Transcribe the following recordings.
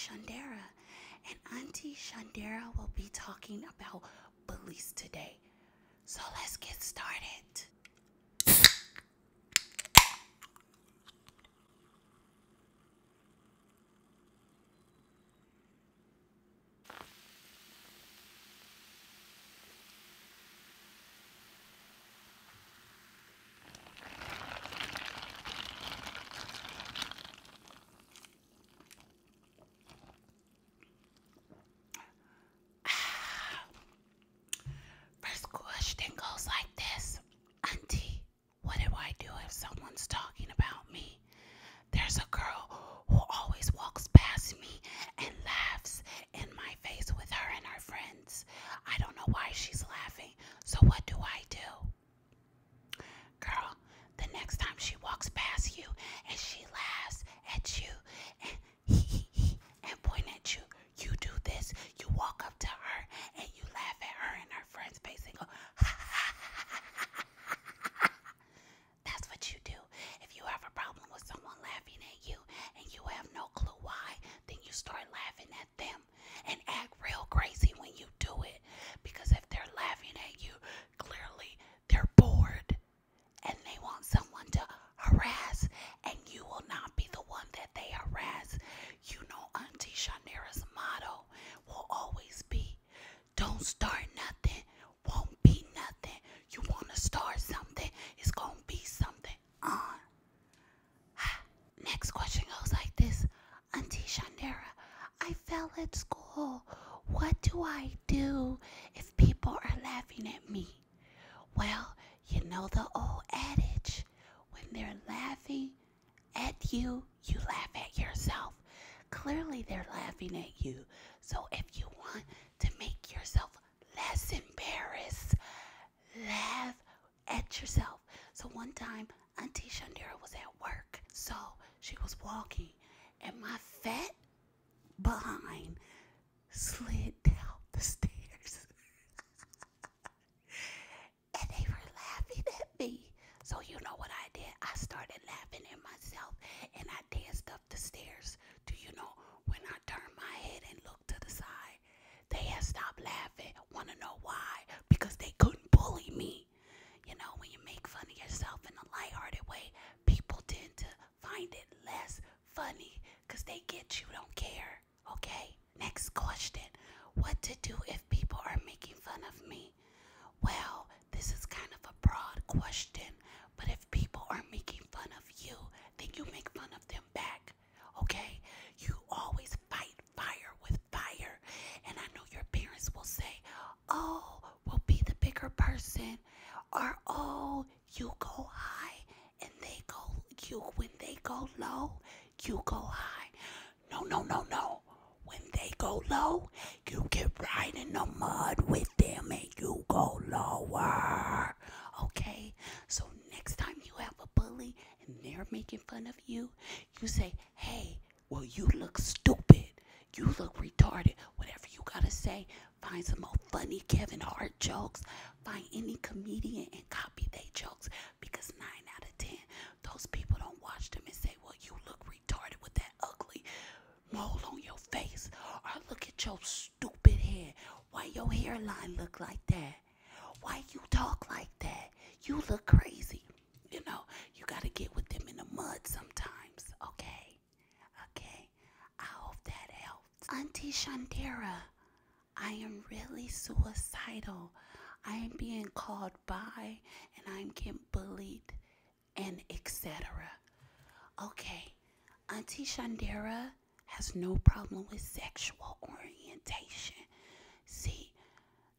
Shundara, and Auntie Shundara will be talking about bullies today. So let's get started. First question goes like this. Auntie, what do I do if someone's talking about me? There's a girl who always walks past me and laughs in my face with her and her friends. I don't know why she's laughing, so what do I do? Girl, the next time she walks past you and she laughs at you and and point at you, you do this. You walk up to her and you laugh at her and her friend's face and go, That's what you do. If you have a problem with someone laughing at you and you have no clue why, then you start laughing at them and act real crazy when you do it. Because if they're laughing at you, clearly they're bored and they want someone to harass, and you will not be the one that they harass. You know, Auntie Shandara's motto will always be, don't start nothing, won't be nothing. You want to start something, it's going to be something. Next question goes like this. Auntie Shundara, I fell at school. What do I do if people are laughing at me? Well, you know the old adage, when they're laughing at you, you laugh at yourself. Clearly they're laughing at you. So if you want to make yourself less embarrassed, laugh at yourself. So one time, Auntie Shundara was at work. So she was walking, and my fat behind slid down the stairs. And they were laughing at me. So you know what I did? I started laughing at myself, and I danced up the stairs. Do you know, when I turned my head and looked to the side, they had stopped laughing. Want to know why? Because they couldn't bully me. You know, when you make fun of yourself in a lighthearted way, people tend to find it less funny because they get you don't care. Okay? Next question. What to do if people are making fun of me? Well, this is kind of a broad question, but if people are making fun of you, then you make fun of them back. Okay? You always fight fire with fire. And I know your parents will say, oh, we'll be the bigger person. Or, oh, you go high and when they go low, you go high. No. When they go low, you get right in the mud with them and you go lower. Okay? So next time you have a bully and they're making fun of you, you say, hey, well, you look stupid. You look retarded. Whatever you gotta say. Find some old funny Kevin Hart jokes. Find any comedian and copy their jokes. Because 9 out of 10, those people don't watch them and say, well, you look retarded with that ugly mole on your face. Or look at your stupid head. Why your hairline look like that? Why you talk like that? You look crazy. You know, you gotta get with them in the mud sometimes. Okay? I hope that helps. Auntie Shundara, I am really suicidal. I am being called by and I'm getting bullied and etc. Okay, Auntie Shundara has no problem with sexual orientation. See,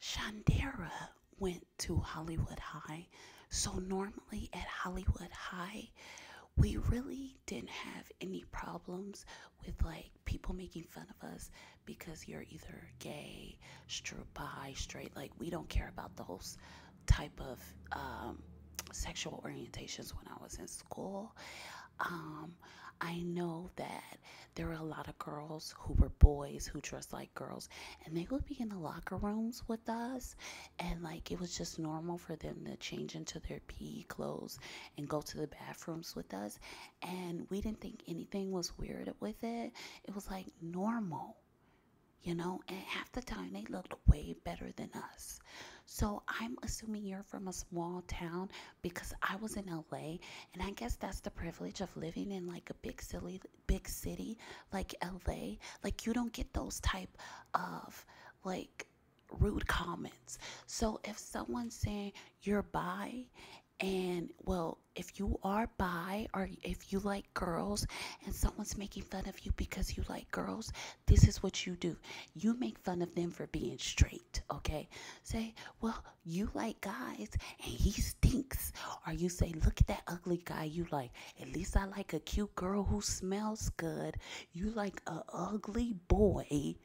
Shundara went to Hollywood High, so normally at Hollywood High, we really didn't have any problems with like people making fun of us because you're either gay, straight. Like, we don't care about those type of sexual orientations when I was in school. I know that there were a lot of girls who were boys who dressed like girls, and they would be in the locker rooms with us, and like it was just normal for them to change into their PE clothes and go to the bathrooms with us, and we didn't think anything was weird with it. It was like normal. And half the time they looked way better than us. So I'm assuming you're from a small town because I was in LA, and I guess that's the privilege of living in like a big city like LA. Like you don't get those type of like rude comments. So if someone's saying you're bi, and well, if you are bi or if you like girls and someone's making fun of you because you like girls, this is what you do. You make fun of them for being straight, okay? Say, well, you like guys and he stinks. Or you say, look at that ugly guy you like. At least I like a cute girl who smells good. You like a ugly boy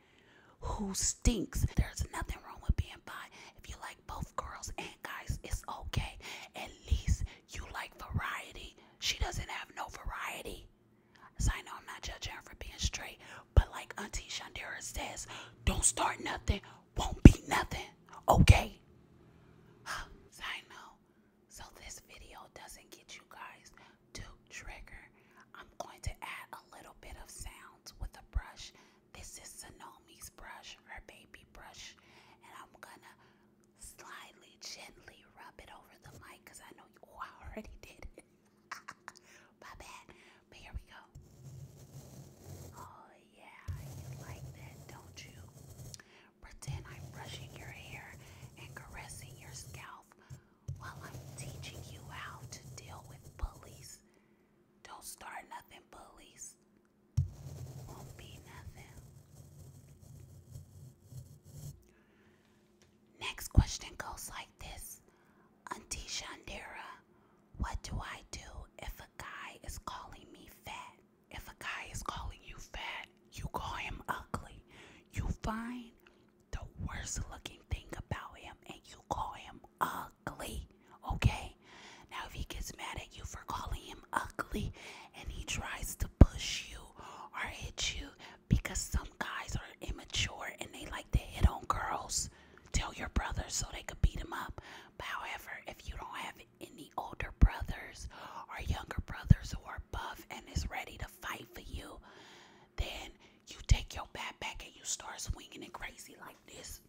who stinks. There's nothing wrong with being bi. If you like both girls and guys, it's okay. At least you like variety. She doesn't have no variety. So I know I'm not judging her for being straight, but like Auntie Shundara says, don't start nothing, won't be nothing. Okay? Side note, so this video doesn't get you guys too triggered, I'm going to add a little bit of sounds with a brush. This is Sonomi's brush, her baby brush, and I'm gonna slightly, gently rub it over the mic because I know you. Oh, I already did it. My bad. But here we go. Oh yeah, you like that, don't you? Pretend I'm brushing your hair and caressing your scalp while I'm teaching you how to deal with bullies. Don't start nothing, bullies. Won't be nothing. Next question goes like this. Auntie Shundara, what do I do if a guy is calling me fat? If a guy is calling you fat, you call him ugly. You find the worst looking thing about him and you call him ugly. Okay? Now if he gets mad at you for calling him ugly and he tries to push you or hit you, because some guys are immature and they like to hit on girls, tell your brothers so they could beat him up. But however, if you don't have any older brothers or younger brothers who are buff and is ready to fight for you, then you take your bat back and you start swinging it crazy like this.